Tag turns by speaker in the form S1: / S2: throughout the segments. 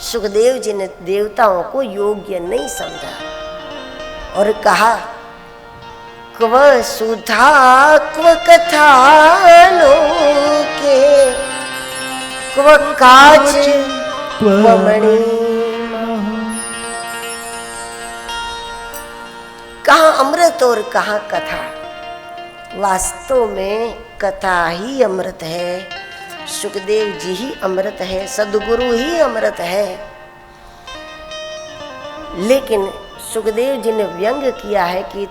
S1: सुखदेव जी ने देवताओं को योग्य नहीं समझा और कहा, क्व सुधा क्व कथा लोके क्व काच क्व मणि। कहाँ अमृत और कहाँ कथा। वास्तव में कथा ही अमृत है, सुखदेव जी ही अमृत है, सदगुरु ही अमृत है। लेकिन सुखदेव जी ने व्यंग किया है कि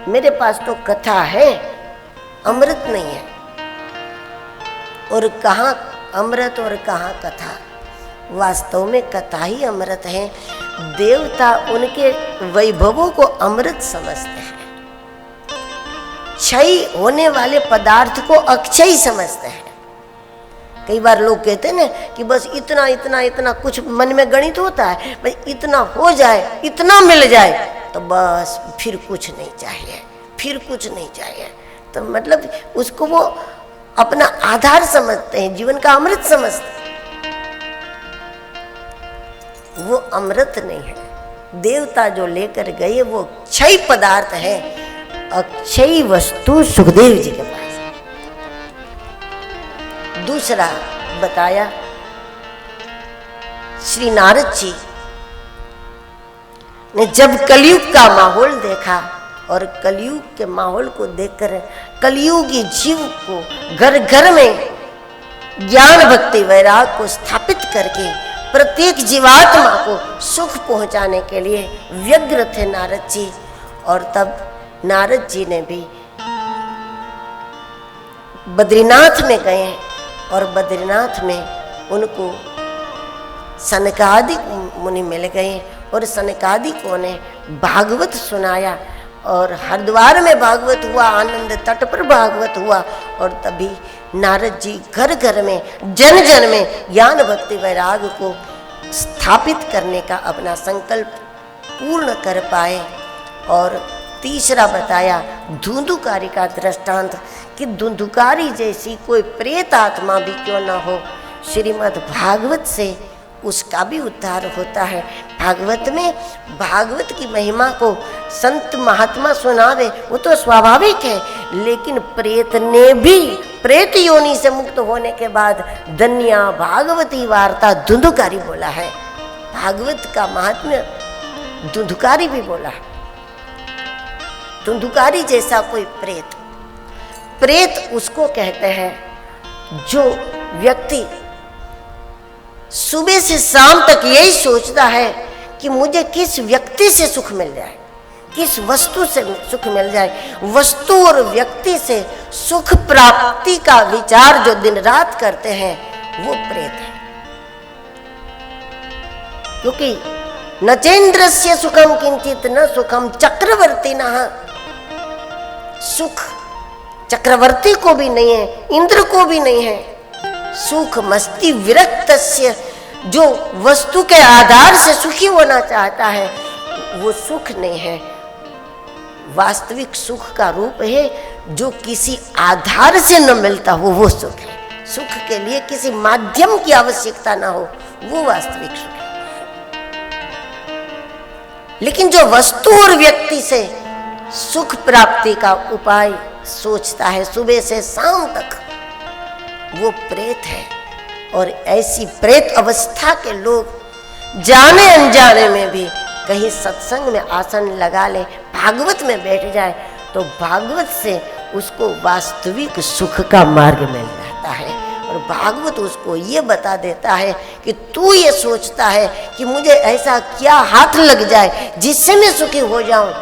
S1: मेरे पास तो कथा है, अमृत नहीं है। और कहाँ अमृत और कहाँ कथा। वास्तव में कथा ही अमृत है। देवता उनके वैभवों को अमृत समझते हैं, क्षय होने वाले पदार्थ को अक्षय समझते हैं। कई बार लोग कहते हैं ना कि बस इतना इतना इतना, कुछ मन में गणित होता है, भाई इतना हो जाए, इतना मिल जाए तो बस फिर कुछ नहीं चाहिए, फिर कुछ नहीं चाहिए। तो मतलब उसको वो अपना आधार समझते हैं, जीवन का अमृत समझते हैं। वो अमृत नहीं है। देवता जो लेकर गए वो क्षय पदार्थ है, अक्षय वस्तु सुखदेव जी के पास। दूसरा बताया, श्री नारद जी ने जब कलयुग का माहौल देखा और कलयुग के माहौल को देखकर कलयुगी जीव को घर घर में ज्ञान भक्ति वैराग को स्थापित करके प्रत्येक जीवात्मा को सुख पहुंचाने के लिए व्यग्र थे नारद जी। और तब नारद जी ने भी बद्रीनाथ में गए और बद्रीनाथ में उनको सनकादिक मुनि मिल गए और सनकादिकों ने भागवत सुनाया और हरिद्वार में भागवत हुआ, आनंद तट पर भागवत हुआ। और तभी नारद जी घर घर में जन जन में ज्ञान भक्ति वैराग को स्थापित करने का अपना संकल्प पूर्ण कर पाए। और तीसरा बताया धुंधुकारी का दृष्टांत कि धुंधुकारी जैसी कोई प्रेत आत्मा भी क्यों न हो, श्रीमद् भागवत से उसका भी उद्धार होता है। भागवत में भागवत की महिमा को संत महात्मा सुनावे वो तो स्वाभाविक है, लेकिन प्रेत ने भी प्रेत योनि से मुक्त होने के बाद धन्या भागवती वार्ता धुंधुकारी बोला है। भागवत का महात्म्य धुंधुकारी भी बोला है। धुंधुकारी जैसा कोई प्रेत, प्रेत उसको कहते हैं जो व्यक्ति सुबह से शाम तक यही सोचता है कि मुझे किस व्यक्ति से सुख मिल जाए, किस वस्तु से सुख मिल जाए। वस्तु और व्यक्ति से सुख प्राप्ति का विचार जो दिन रात करते हैं वो प्रेत है। क्योंकि न चेन्द्रस्य सुखम किंचित न सुखम चक्रवर्ती न। सुख चक्रवर्ती को भी नहीं है, इंद्र को भी नहीं है। सुख मस्ती विरक्तस्य, जो वस्तु के आधार से सुखी होना चाहता है वो सुख नहीं है। वास्तविक सुख का रूप है जो किसी आधार से न मिलता हो, वो सुख है। सुख के लिए किसी माध्यम की आवश्यकता ना हो, वो वास्तविक सुख है। लेकिन जो वस्तु और व्यक्ति से सुख प्राप्ति का उपाय सोचता है सुबह से शाम तक, वो प्रेत है। और ऐसी प्रेत अवस्था के लोग जाने अनजाने में भी कहीं सत्संग में आसन लगा ले, भागवत में बैठ जाए तो भागवत से उसको वास्तविक सुख का मार्ग मिल जाता है। और भागवत उसको ये बता देता है कि तू ये सोचता है कि मुझे ऐसा क्या हाथ लग जाए जिससे मैं सुखी हो जाऊं,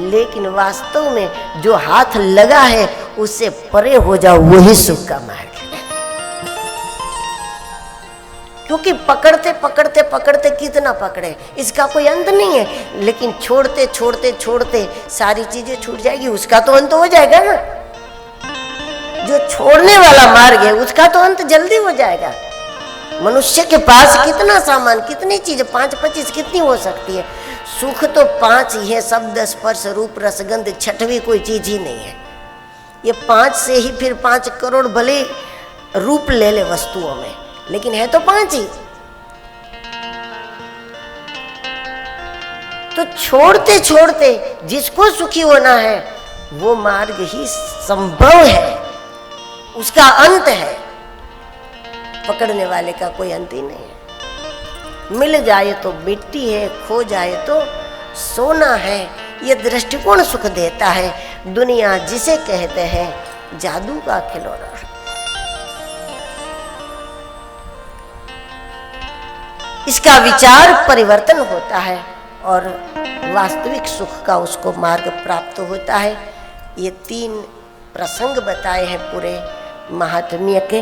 S1: लेकिन वास्तव में जो हाथ लगा है उससे परे हो जाओ, वही सुख का मार्ग है। क्योंकि पकड़ते पकड़ते पकड़ते कितना पकड़े, इसका कोई अंत नहीं है। लेकिन छोड़ते छोड़ते छोड़ते सारी चीजें छूट जाएगी, उसका तो अंत हो जाएगा ना। जो छोड़ने वाला मार्ग है उसका तो अंत जल्दी हो जाएगा। मनुष्य के पास कितना सामान, कितनी चीजें, 5-25 कितनी हो सकती है। सुख तो 5 ही है, शब्द स्पर्श रूप रसगंध, छठवीं कोई चीज ही नहीं है। ये 5 से ही फिर 5 करोड़ भले रूप ले ले वस्तुओं में, लेकिन है तो 5 ही। तो छोड़ते छोड़ते जिसको सुखी होना है वो मार्ग ही संभव है, उसका अंत है। पकड़ने वाले का कोई अंत ही नहीं है। मिल जाए तो मिट्टी है, खो जाए तो सोना है। ये दृष्टिकोण सुख देता है। दुनिया जिसे कहते हैं जादू का खिलौना है। इसका विचार परिवर्तन होता है और वास्तविक सुख का उसको मार्ग प्राप्त होता है। ये 3 प्रसंग बताए हैं पूरे महात्म्य के।